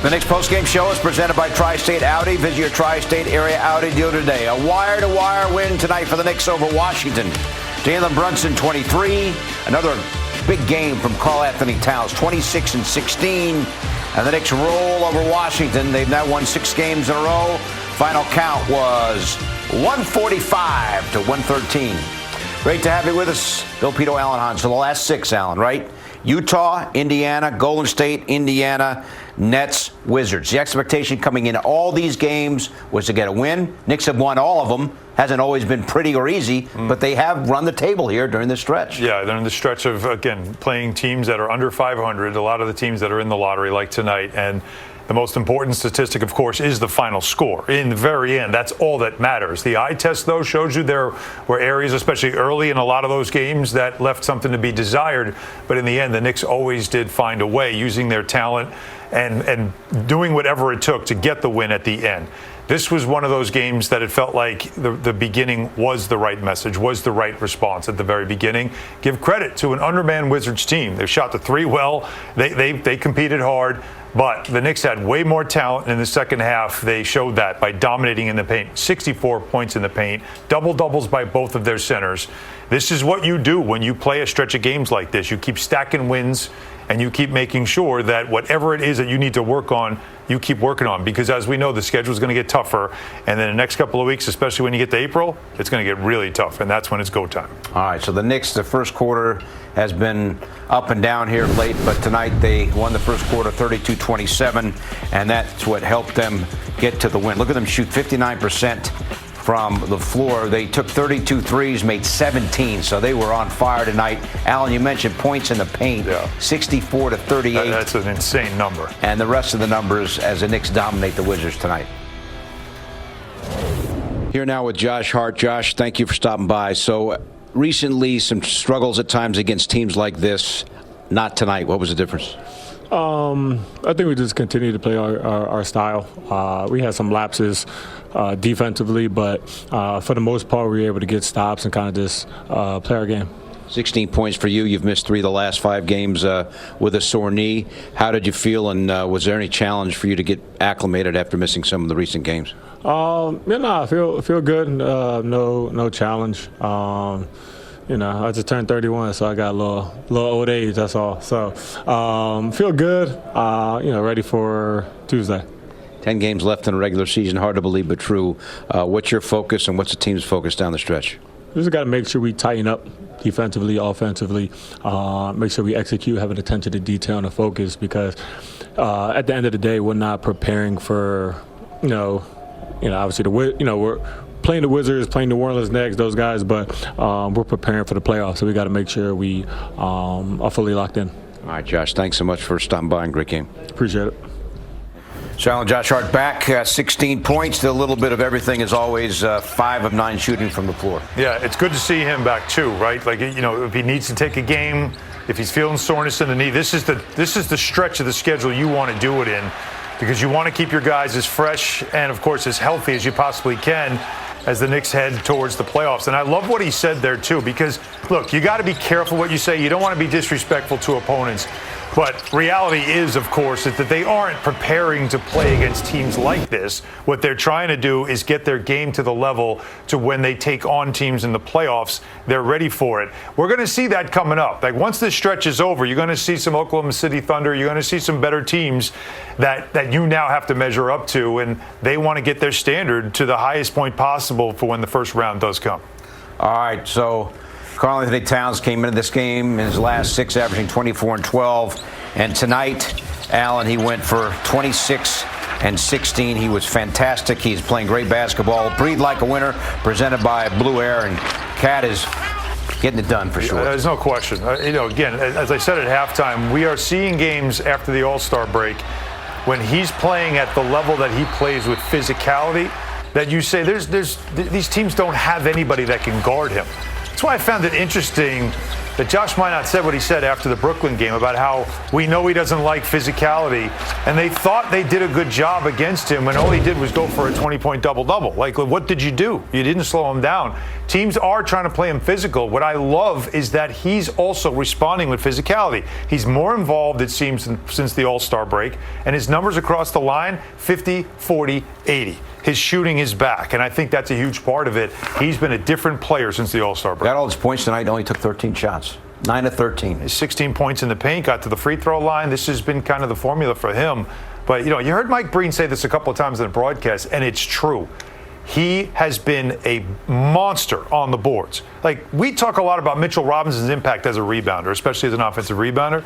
The Knicks postgame show is presented by Tri-State Audi. Visit your Tri-State area Audi dealer today. A wire-to-wire win tonight for the Knicks over Washington. Jalen Brunson, 23. Another big game from Karl-Anthony Towns, 26-16. And the Knicks roll over Washington. They've now won 6 games in a row. Final count was 145 to 113. Great to have you with us, Bill Pidto, Alan Hahn. So the last 6, Alan, right? Utah, Indiana, Golden State, Indiana, Nets, Wizards. The expectation coming into all these games was to get a win. Knicks have won all of them. Hasn't always been pretty or easy, but they have run the table here during this stretch. Yeah, they're in the stretch of, again, playing teams that are under 500, a lot of the teams that are in the lottery like tonight. And the most important statistic, of course, is the final score. In the very end, that's all that matters. The eye test, though, shows you there were areas, especially early in a lot of those games, that left something to be desired. But in the end, the Knicks always did find a way, using their talent and doing whatever it took to get the win at the end. This was one of those games that it felt like the beginning was the right message, was the right response at the very beginning. Give credit to an undermanned Wizards team. They shot the 3 well. They competed hard. But the Knicks had way more talent in the second half. They showed that by dominating in the paint. 64 points in the paint. Double-doubles by both of their centers. This is what you do when you play a stretch of games like this. You keep stacking wins, and you keep making sure that whatever it is that you need to work on, you keep working on. Because as we know, the schedule is going to get tougher. And then the next couple of weeks, especially when you get to April, it's going to get really tough. And that's when it's go time. All right, so the Knicks, the first quarter has been up and down here late, but tonight they won the first quarter 32-27, and that's what helped them get to the win. Look at them shoot 59% from the floor. They took 32 threes, made 17, so they were on fire tonight. Alan, you mentioned points in the paint, 64 to 38. That's an insane number. And the rest of the numbers as the Knicks dominate the Wizards tonight. Here now with Josh Hart. Josh, thank you for stopping by. So recently, some struggles at times against teams like this. Not tonight. What was the difference? I think we just continue to play our style. We had some lapses defensively, but for the most part, we were able to get stops and kind of just play our game. 16 points for you. You've missed 3 of the last 5 games with a sore knee. How did you feel, and was there any challenge for you to get acclimated after missing some of the recent games? I feel good. No challenge. I just turned 31, so I got a little old age. That's all. So feel good. Ready for Tuesday. 10 games left in the regular season. Hard to believe, but true. What's your focus, and what's the team's focus down the stretch? We just got to make sure we tighten up defensively, offensively. Make sure we execute, have an attention to detail and a focus, because at the end of the day, we're not preparing for, obviously we're playing the Wizards, playing New Orleans next, those guys, but we're preparing for the playoffs, so we got to make sure we are fully locked in. All right, Josh, thanks so much for stopping by, and great game. Appreciate it. So Alan, Josh Hart back, 16 points, a little bit of everything as always, 5 of 9 shooting from the floor. Yeah, it's good to see him back too, right? Like, if he needs to take a game, if he's feeling soreness in the knee, this is the stretch of the schedule you want to do it in, because you want to keep your guys as fresh and, of course, as healthy as you possibly can as the Knicks head towards the playoffs. And I love what he said there too, because, look, you got to be careful what you say. You don't want to be disrespectful to opponents. But reality is, of course, that they aren't preparing to play against teams like this. What they're trying to do is get their game to the level to when they take on teams in the playoffs, they're ready for it. We're going to see that coming up. Like, once this stretch is over, you're going to see some Oklahoma City Thunder. You're going to see some better teams that you now have to measure up to, and they want to get their standard to the highest point possible for when the first round does come. All right, so Karl-Anthony Towns came into this game in his last 6, averaging 24 and 12. And tonight, Alan, he went for 26 and 16. He was fantastic. He's playing great basketball. Breathe like a winner, presented by Blue Air. And Cat is getting it done for sure. There's no question. Again, as I said at halftime, we are seeing games after the All-Star break when he's playing at the level that he plays with physicality, that you say these teams don't have anybody that can guard him. That's why I found it interesting that Josh McNutt said what he said after the Brooklyn game about how we know he doesn't like physicality, and they thought they did a good job against him when all he did was go for a 20-point double-double. Like, what did you do? You didn't slow him down. teams are trying to play him physical. What I love is that he's also responding with physicality. He's more involved, it seems, since the All-Star break, and his numbers across the line, 50, 40, 80. His shooting is back, and I think that's a huge part of it. He's been a different player since the All-Star break. Got all his points tonight, only took 13 shots. 9 of 13. 16 points in the paint, got to the free throw line. This has been kind of the formula for him. But, you heard Mike Breen say this a couple of times in the broadcast, and it's true. He has been a monster on the boards. Like, we talk a lot about Mitchell Robinson's impact as a rebounder, especially as an offensive rebounder.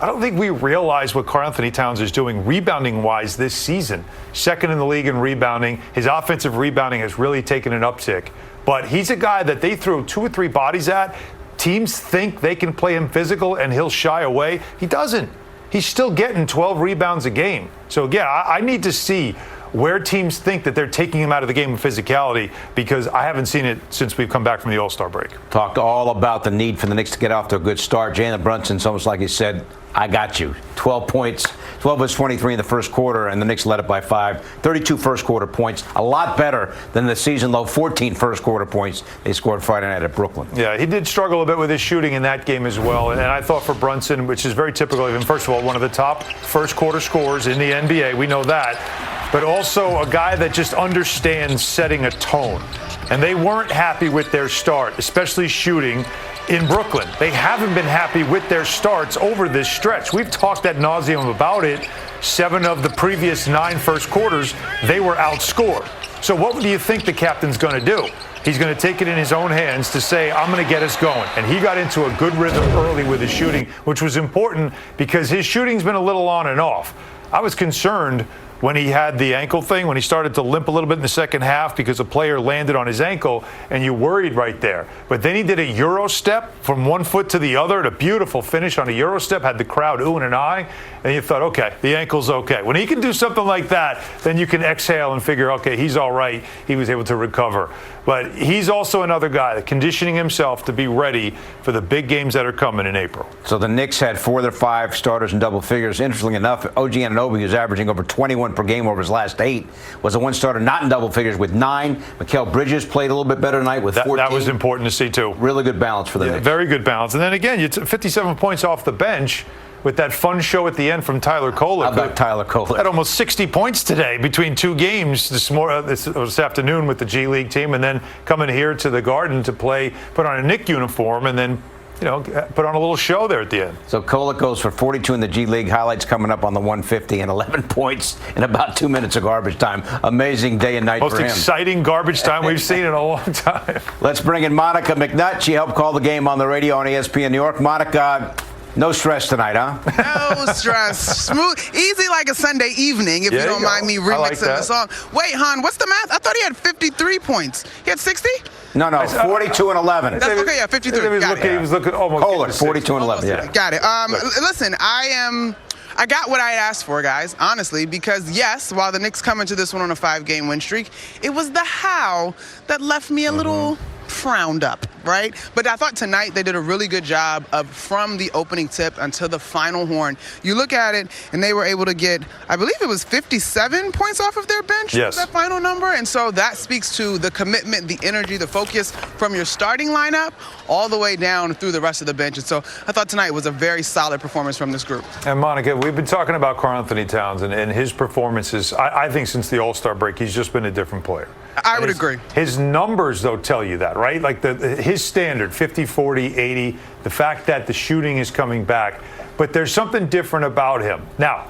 I don't think we realize what Karl-Anthony Towns is doing rebounding-wise this season. Second in the league in rebounding. His offensive rebounding has really taken an uptick. But he's a guy that they throw 2 or 3 bodies at. Teams think they can play him physical and he'll shy away. He doesn't. He's still getting 12 rebounds a game. So, again, I need to see where teams think that they're taking him out of the game of physicality, because I haven't seen it since we've come back from the All-Star break. Talked all about the need for the Knicks to get off to a good start. Jalen Brunson's almost like he said, I got you. 12 points, 12 was 23 in the first quarter, and the Knicks led it by 5. 32 first quarter points, a lot better than the season low 14 first quarter points they scored Friday night at Brooklyn. Yeah, he did struggle a bit with his shooting in that game as well. And I thought for Brunson, which is very typical of him, first of all, one of the top first quarter scorers in the NBA. We know that. But also a guy that just understands setting a tone. And they weren't happy with their start, especially shooting in Brooklyn. They haven't been happy with their starts over this stretch. We've talked ad nauseum about it. 7 of the previous 9 first quarters, they were outscored. So what do you think the captain's going to do? He's going to take it in his own hands to say, I'm going to get us going. And he got into a good rhythm early with his shooting, which was important because his shooting's been a little on and off. I was concerned when he had the ankle thing, when he started to limp a little bit in the second half because a player landed on his ankle, and you worried right there. But then he did a Euro step from one foot to the other, and a beautiful finish on a Euro step, had the crowd oohing and eyeing, and you thought, okay, the ankle's okay. When he can do something like that, then you can exhale and figure, okay, he's all right. He was able to recover. But he's also another guy that conditioning himself to be ready for the big games that are coming in April. So the Knicks had 4 of their 5 starters in double figures. Interestingly enough, OG Anunoby, who's averaging over 21 per game over his last 8, was the one starter not in double figures with 9. Mikal Bridges played a little bit better tonight with 14. That was important to see, too. Really good balance for the Knicks. Very good balance. And then again, you took 57 points off the bench with that fun show at the end from Tyler Kolek. How about Tyler Kolek? Had almost 60 points today between 2 games this afternoon with the G League team, and then coming here to the Garden to play, put on a Knick uniform, and then put on a little show there at the end. So Kolek goes for 42 in the G League. Highlights coming up on the 150 and 11 points in about 2 minutes of garbage time. Amazing day and night for him. Most exciting garbage time we've seen in a long time. Let's bring in Monica McNutt. She helped call the game on the radio on ESPN New York. Monica, no stress tonight, huh? No stress. Smooth, easy like a Sunday evening, if you don't mind me remixing the song. Wait, Hahn, what's the math? I thought he had 53 points. He had 60? No, 42 and 11. That's okay, yeah, 53. He was looking almost. Kolek, 42 and 11. Yeah. Got it. Listen, I got what I asked for, guys, honestly, because, yes, while the Knicks come into this one on a 5-game win streak, it was the how that left me a little frowned up, right? But I thought tonight they did a really good job of, from the opening tip until the final horn. You look at it, and they were able to get, I believe it was 57 points off of their bench. Yes. That final number. And so that speaks to the commitment, the energy, the focus from your starting lineup all the way down through the rest of the bench. And so I thought tonight was a very solid performance from this group. And Monica, we've been talking about Karl-Anthony Towns and his performances. I think since the All-Star break, he's just been a different player. I would agree. His numbers, though, tell you that, right? Like his standard, 50, 40, 80, the fact that the shooting is coming back. But there's something different about him. Now,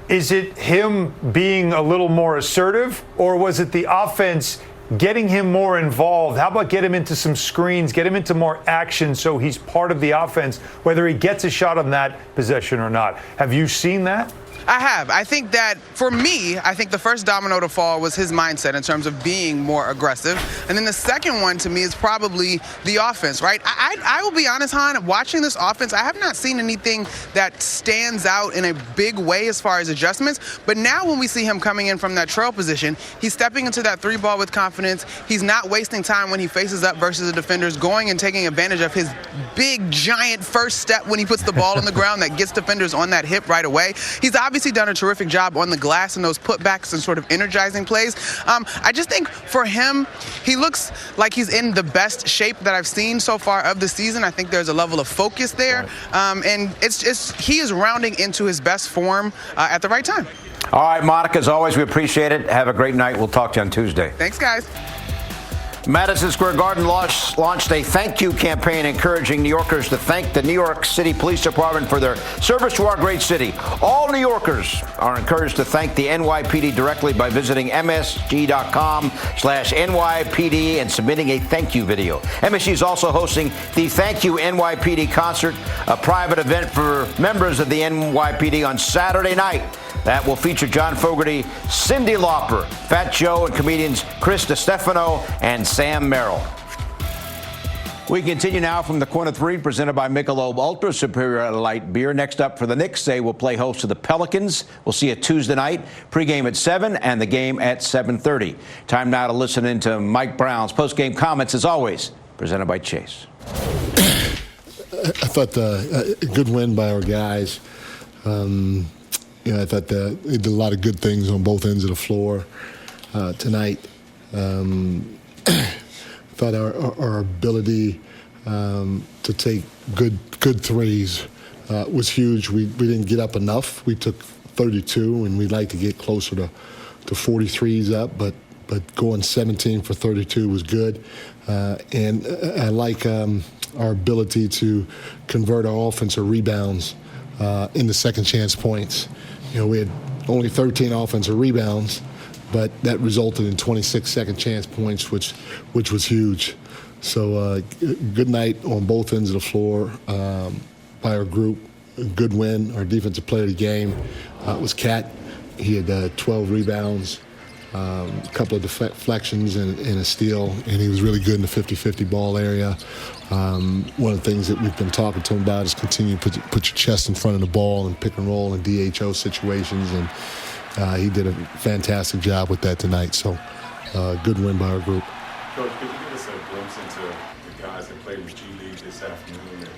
is it him being a little more assertive, or was it the offense getting him more involved? How about get him into some screens, get him into more action so he's part of the offense, whether he gets a shot on that possession or not? Have you seen that? I have. I think that, for me, I think the first domino to fall was his mindset in terms of being more aggressive. And then the second one, to me, is probably the offense, right? I will be honest, Hahn, watching this offense, I have not seen anything that stands out in a big way as far as adjustments. But now when we see him coming in from that trail position, he's stepping into that 3-ball with confidence. He's not wasting time when he faces up versus the defenders, going and taking advantage of his big, giant first step when he puts the ball on the ground that gets defenders on that hip right away. He's obviously done a terrific job on the glass and those putbacks and sort of energizing plays. I just think for him, he looks like he's in the best shape that I've seen so far of the season. I think there's a level of focus there, and he is rounding into his best form at the right time. All right, Monica, as always, we appreciate it. Have a great night. We'll talk to you on Tuesday. Thanks, guys. Madison Square Garden launched a thank you campaign encouraging New Yorkers to thank the New York City Police Department for their service to our great city. All New Yorkers are encouraged to thank the NYPD directly by visiting msg.com/NYPD and submitting a thank you video. MSG is also hosting the Thank You NYPD concert, a private event for members of the NYPD on Saturday night. That will feature John Fogerty, Cyndi Lauper, Fat Joe, and comedians Chris DiStefano and Sam Merrill. We continue now from the Corner 3, presented by Michelob Ultra Superior Light Beer. Next up for the Knicks, they will play host to the Pelicans. We'll see it Tuesday night, pregame at 7 and the game at 7:30. Time now to listen into Mike Brown's postgame comments, as always, presented by Chase. I thought a good win by our guys. I thought they did a lot of good things on both ends of the floor tonight. Thought our ability to take good threes was huge. We didn't get up enough. We took 32, and we'd like to get closer to 43s up, but going 17 for 32 was good. And I like our ability to convert our offensive rebounds into second chance points. We had only 13 offensive rebounds, but that resulted in 26 second chance points, which was huge. So good night on both ends of the floor by our group. Good win. Our defensive player of the game was Cat. He had 12 rebounds, a couple of deflections and a steal, and he was really good in the 50-50 ball area. One of the things that we've been talking to him about is continue to put your chest in front of the ball and pick and roll and DHO situations, and he did a fantastic job with that tonight. So good win by our group. Coach, could you give us a glimpse into the guys that played with G League this afternoon, and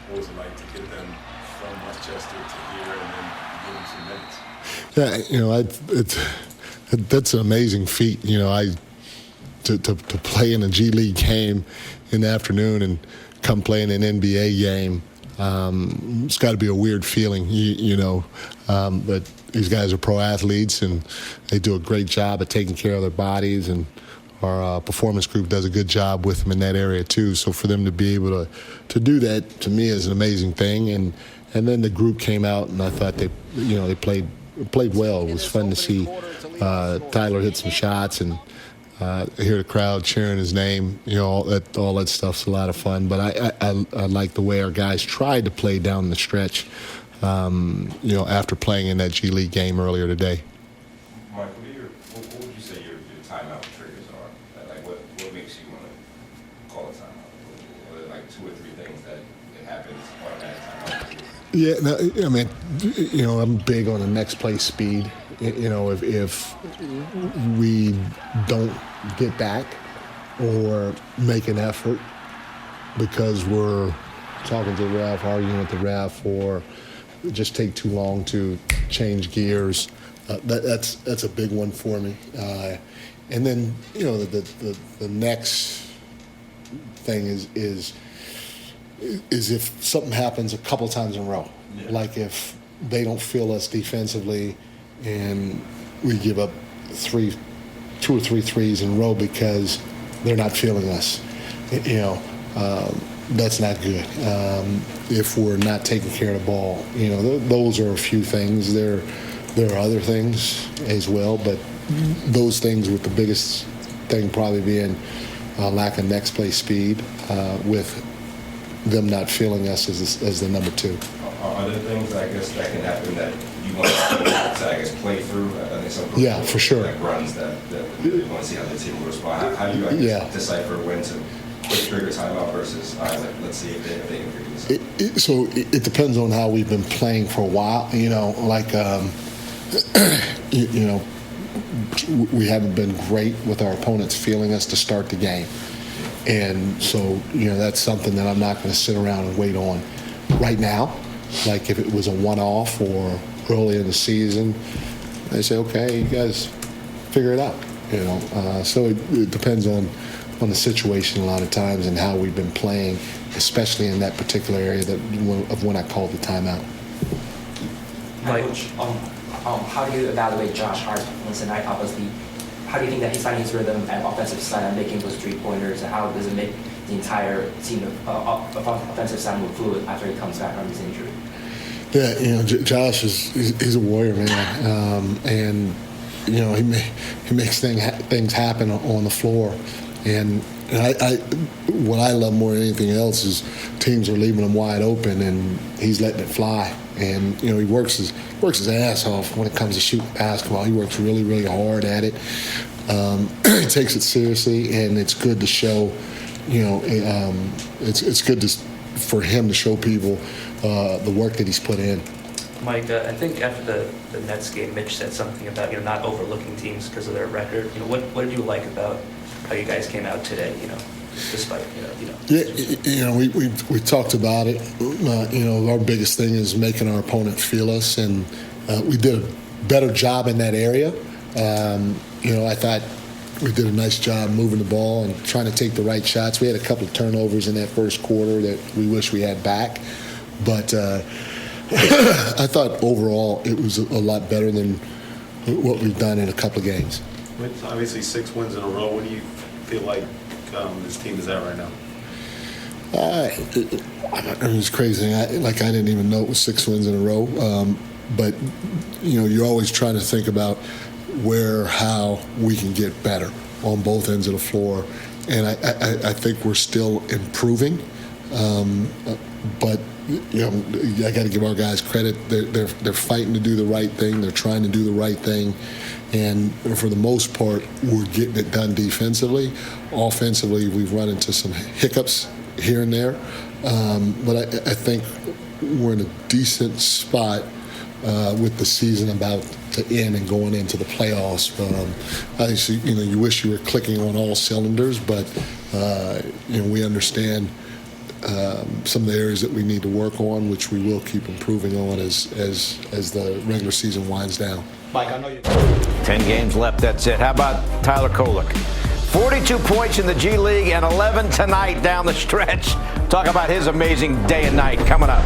what was it like to get them from Westchester to here and then give them some minutes? Yeah, that's an amazing feat. To play in a G League game in the afternoon and come play in an NBA game, it's got to be a weird feeling, but these guys are pro athletes, and they do a great job at taking care of their bodies, and our performance group does a good job with them in that area too. So for them to be able to do that, to me, is an amazing thing. And then the group came out, and I thought they played well. It was fun to see Tyler hit some shots, and hear the crowd cheering his name. All that stuff's a lot of fun. But I like the way our guys tried to play down the stretch, after playing in that G League game earlier today. Mike, what would you say your timeout triggers are? Like what makes you want to call a timeout? Are there like 2 or 3 things that it happens automatic timeout? Yeah, no, I'm big on the next play speed. If we don't get back or make an effort because we're talking to the ref, arguing with the ref, or just take too long to change gears, that's a big one for me. And then the next thing is if something happens a couple times in a row, like if they don't feel us defensively and we give up 2 or 3 threes in a row because they're not feeling us, that's not good. If we're not taking care of the ball, those are a few things. There are other things as well, but those things, with the biggest thing probably being lack of next play speed, with them not feeling us as the number 2. Are there things, I guess, that can happen that you want to, play through? Yeah, for sure. Like runs that you want to see how the team will respond. How do you, decipher when to quick trigger timeout versus, let's see if they can figure this out? It depends on how we've been playing for a while. We haven't been great with our opponents feeling us to start the game. And so, that's something that I'm not going to sit around and wait on. Right now, like if it was a one-off or early in the season, they say, okay, you guys figure it out. So it depends on the situation a lot of times and how we've been playing, especially in that particular area of when I called the timeout. Coach, how do you evaluate Josh Hart's performance tonight? Obviously, how do you think that he's finding his rhythm at offensive side and making those 3-pointers, and how does it make the entire team of offensive side move fluid after he comes back from his injury? Yeah, Josh he's a warrior, man, and he makes things happen on the floor, and what I love more than anything else is teams are leaving him wide open and he's letting it fly. And he works his ass off when it comes to shooting basketball. He works really, really hard at it. He takes it seriously, and it's good to show. It's good for him to show people the work that he's put in. Mike, I think after the Nets game, Mitch said something about not overlooking teams because of their record. What did you like about how you guys came out today? Despite Yeah, we talked about it. Our biggest thing is making our opponent feel us, and we did a better job in that area. I thought we did a nice job moving the ball and trying to take the right shots. We had a couple of turnovers in that first quarter that we wish we had back, but I thought overall it was a lot better than what we've done in a couple of games. With obviously 6 wins in a row, what do you feel like this team is at right now? It was crazy. I didn't even know it was 6 wins in a row. But you're always trying to think about how we can get better on both ends of the floor, and I think we're still improving. But I got to give our guys credit. They're fighting to do the right thing. They're trying to do the right thing. And for the most part, we're getting it done defensively. Offensively, we've run into some hiccups here and there. But I think we're in a decent spot with the season about to end and going into the playoffs. Obviously, you wish you were clicking on all cylinders, but we understand some of the areas that we need to work on, which we will keep improving on as the regular season winds down. Mike, I know you. 10 games left, that's it. How about Tyler Kolek? 42 points in the G League and 11 tonight down the stretch. Talk about his amazing day and night coming up.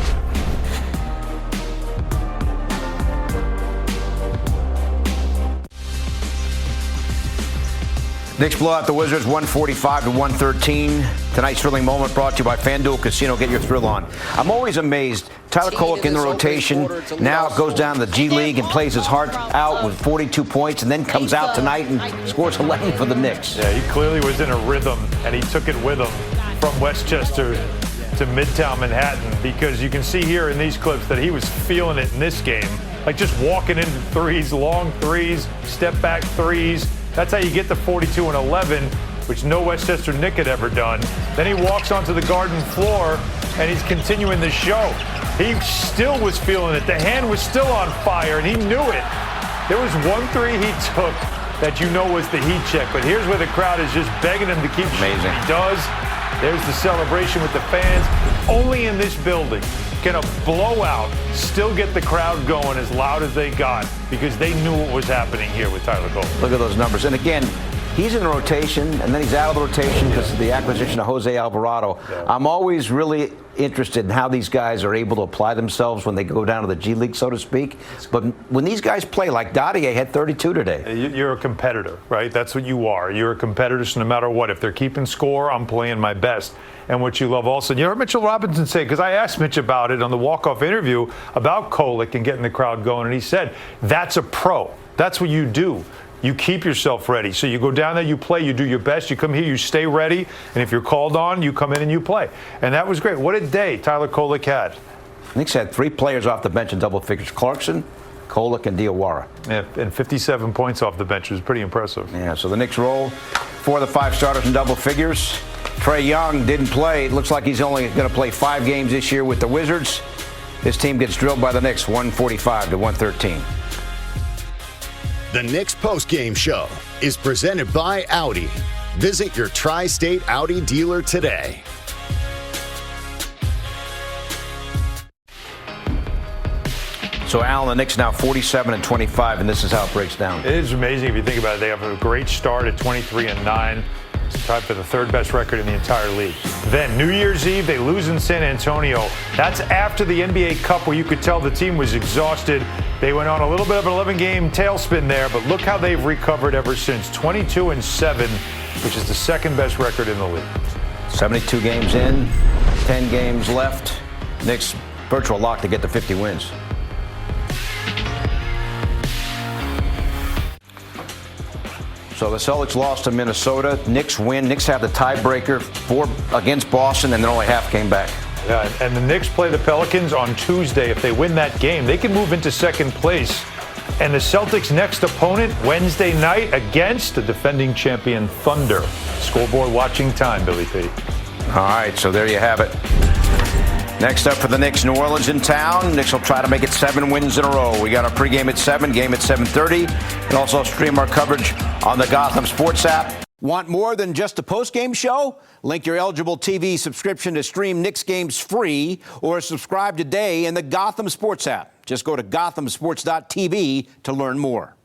Knicks blow out the Wizards 145-113. Tonight's thrilling moment brought to you by FanDuel Casino. Get your thrill on. I'm always amazed. Tyler Kolek in the rotation. Now goes down to the G League and plays his heart out with 42 points and then comes out tonight and scores 11 for the Knicks. Yeah, he clearly was in a rhythm, and he took it with him from Westchester to Midtown Manhattan, because you can see here in these clips that he was feeling it in this game. Like just walking into threes, long threes, step back threes. That's how you get to 42 and 11, which no Westchester Knick had ever done. Then he walks onto the Garden floor, and he's continuing the show. He still was feeling it. The hand was still on fire, and he knew it. There was 1 3 he took that was the heat check, but here's where the crowd is just begging him to keep shooting. He does. There's the celebration with the fans. Only in this building can a blowout still get the crowd going as loud as they got, because they knew what was happening here with Tyler Kolek. Look at those numbers. And again, he's in the rotation, and then he's out of the rotation because of the acquisition of Jose Alvarado. Yeah. I'm always really interested in how these guys are able to apply themselves when they go down to the G League, so to speak. But when these guys play, like Dadier had 32 today. You're a competitor, right? That's what you are. You're a competitor, so no matter what. If they're keeping score, I'm playing my best. And what you love also, you heard Mitchell Robinson say, because I asked Mitch about it on the walk-off interview about Kolek and getting the crowd going, and he said, that's a pro. That's what you do. You keep yourself ready. So you go down there, you play, you do your best, you come here, you stay ready, and if you're called on, you come in and you play. And that was great. What a day Tyler Kolek had. Knicks had 3 players off the bench in double figures: Clarkson, Kolek, and Diawara. Yeah, and 57 points off the bench was pretty impressive. Yeah, so the Knicks roll 4 of the 5 starters in double figures. Trae Young didn't play. It looks like he's only going to play 5 games this year with the Wizards. This team gets drilled by the Knicks 145-113. The Knicks postgame show is presented by Audi. Visit your Tri-State Audi dealer today. So, Alan, the Knicks now 47-25, and this is how it breaks down. It is amazing if you think about it. They have a great start at 23-9. It's tied for the third best record in the entire league. Then New Year's Eve, they lose in San Antonio. That's after the NBA Cup, where you could tell the team was exhausted. They went on a little bit of an 11-game tailspin there, but look how they've recovered ever since. 22-7, which is the second best record in the league. 72 games in, 10 games left. Knicks virtual lock to get to 50 wins. So the Celtics lost to Minnesota. Knicks win. Knicks have the tiebreaker against Boston, and then only half came back. Yeah, and the Knicks play the Pelicans on Tuesday. If they win that game, they can move into second place. And the Celtics' next opponent, Wednesday night, against the defending champion Thunder. Scoreboard watching time, Billy P. All right, so there you have it. Next up for the Knicks, New Orleans in town. Knicks will try to make it 7 wins in a row. We got our pregame at 7, game at 7:30. And also stream our coverage on the Gotham Sports App. Want more than just a postgame show? Link your eligible TV subscription to stream Knicks games free, or subscribe today in the Gotham Sports App. Just go to gothamsports.tv to learn more.